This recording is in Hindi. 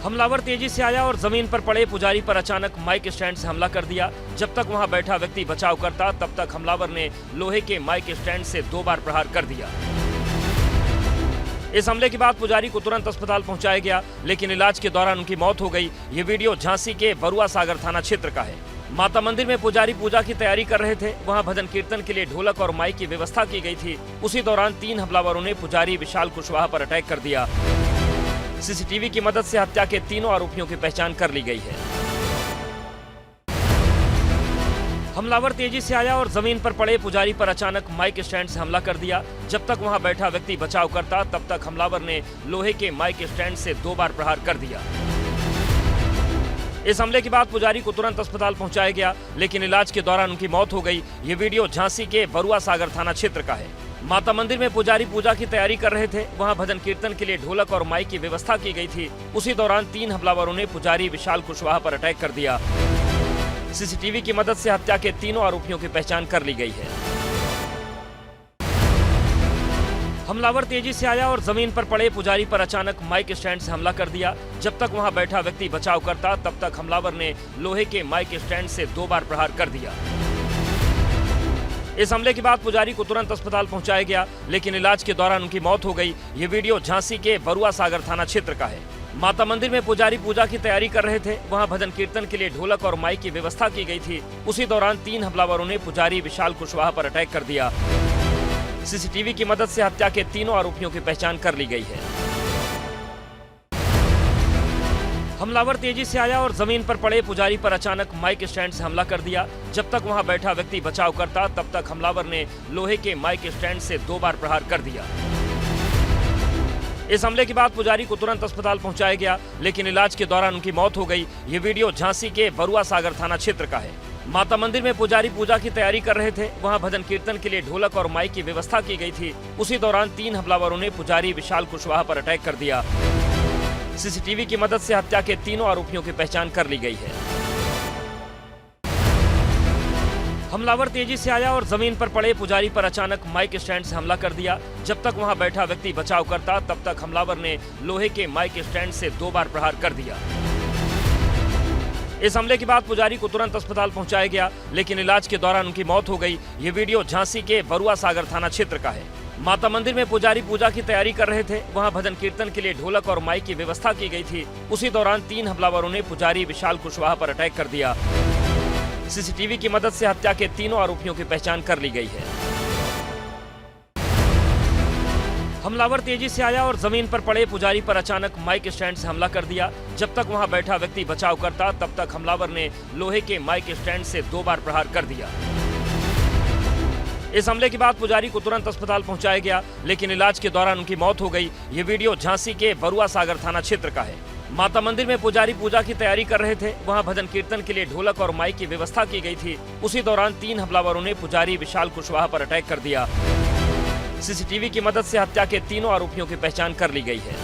हमलावर तेजी से आया और जमीन पर पड़े पुजारी पर अचानक माइक स्टैंड से हमला कर दिया। जब तक वहां बैठा व्यक्ति बचाव करता, तब तक हमलावर ने लोहे के माइक स्टैंड से 2 बार प्रहार कर दिया। इस हमले के बाद पुजारी को तुरंत अस्पताल पहुंचाया गया, लेकिन इलाज के दौरान उनकी मौत हो गई। ये वीडियो झांसी के बरुआ सागर थाना क्षेत्र का है। माता मंदिर में पुजारी पूजा की तैयारी कर रहे थे। वहां भजन कीर्तन के लिए ढोलक और माइक की व्यवस्था की गई थी। उसी दौरान 3 हमलावरों ने पुजारी विशाल कुशवाहा पर अटैक कर दिया। सीसीटीवी की मदद से हत्या के तीनों आरोपियों की पहचान कर ली गई है। हमलावर तेजी से आया और जमीन पर पड़े पुजारी पर अचानक माइक स्टैंड से हमला कर दिया। जब तक वहां बैठा व्यक्ति बचाव करता, तब तक हमलावर ने लोहे के माइक स्टैंड से 2 बार प्रहार कर दिया। इस हमले के बाद पुजारी को तुरंत अस्पताल पहुंचाया गया, लेकिन इलाज के दौरान उनकी मौत हो गई। ये वीडियो झांसी के बरुआ सागर थाना क्षेत्र का है। माता मंदिर में पुजारी पूजा की तैयारी कर रहे थे। वहां भजन कीर्तन के लिए ढोलक और माइक की व्यवस्था की गई थी। उसी दौरान 3 हमलावरों ने पुजारी विशाल कुशवाहा पर अटैक कर दिया। सीसीटीवी की मदद से हत्या के तीनों आरोपियों की पहचान कर ली गई है। हमलावर तेजी से आया और जमीन पर पड़े पुजारी पर अचानक माइक स्टैंड से हमला कर दिया। जब तक वहां बैठा व्यक्ति बचाव करता, तब तक हमलावर ने लोहे के माइक स्टैंड से 2 बार प्रहार कर दिया। इस हमले के बाद पुजारी को तुरंत अस्पताल पहुंचाया गया, लेकिन इलाज के दौरान उनकी मौत हो गई। ये वीडियो झांसी के बरुआ सागर थाना क्षेत्र का है। माता मंदिर में पुजारी पूजा की तैयारी कर रहे थे। वहां भजन कीर्तन के लिए ढोलक और माइक की व्यवस्था की गई थी। उसी दौरान 3 हमलावरों ने पुजारी विशाल कुशवाहा पर अटैक कर दिया। सीसीटीवी की मदद से हत्या के तीनों आरोपियों की पहचान कर ली गई है। हमलावर तेजी से आया और जमीन पर पड़े पुजारी पर अचानक माइक स्टैंड से हमला कर दिया। जब तक वहां बैठा व्यक्ति बचाव करता, तब तक हमलावर ने लोहे के माइक स्टैंड से 2 बार प्रहार कर दिया। इस हमले के बाद पुजारी को तुरंत अस्पताल पहुंचाया गया, लेकिन इलाज के दौरान उनकी मौत हो गई। ये वीडियो झांसी के बरुआ सागर थाना क्षेत्र का है। माता मंदिर में पुजारी पूजा की तैयारी कर रहे थे। वहां भजन कीर्तन के लिए ढोलक और माइक की व्यवस्था की गई थी। उसी दौरान 3 हमलावरों ने पुजारी विशाल कुशवाहा पर अटैक कर दिया। सीसीटीवी की मदद से हत्या के तीनों आरोपियों की पहचान कर ली गई है। हमलावर तेजी से आया और जमीन पर पड़े पुजारी पर अचानक माइक स्टैंड से हमला कर दिया। जब तक वहां बैठा व्यक्ति बचाव करता, तब तक हमलावर ने लोहे के माइक स्टैंड से 2 बार प्रहार कर दिया। इस हमले के बाद पुजारी को तुरंत अस्पताल पहुंचाया गया, लेकिन इलाज के दौरान उनकी मौत हो गई। ये वीडियो झांसी के बरुआ सागर थाना क्षेत्र का है। माता मंदिर में पुजारी पूजा की तैयारी कर रहे थे। वहां भजन कीर्तन के लिए ढोलक और माइक की व्यवस्था की गई थी। उसी दौरान 3 हमलावरों ने पुजारी विशाल कुशवाहा पर अटैक कर दिया। सीसीटीवी की मदद से हत्या के तीनों आरोपियों की पहचान कर ली गई है। हमलावर तेजी से आया और जमीन पर पड़े पुजारी पर अचानक माइक स्टैंड से हमला कर दिया। जब तक वहां बैठा व्यक्ति बचाव करता, तब तक हमलावर ने लोहे के माइक स्टैंड से 2 बार प्रहार कर दिया। इस हमले के बाद पुजारी को तुरंत अस्पताल पहुंचाया गया, लेकिन इलाज के दौरान उनकी मौत हो गई। ये वीडियो झांसी के बरुआ सागर थाना क्षेत्र का है। माता मंदिर में पुजारी पूजा की तैयारी कर रहे थे। वहां भजन कीर्तन के लिए ढोलक और माइक की व्यवस्था की गई थी। उसी दौरान 3 हमलावरों ने पुजारी विशाल कुशवाहा पर अटैक कर दिया। सीसीटीवी की मदद से हत्या के तीनों आरोपियों की पहचान कर ली गई है।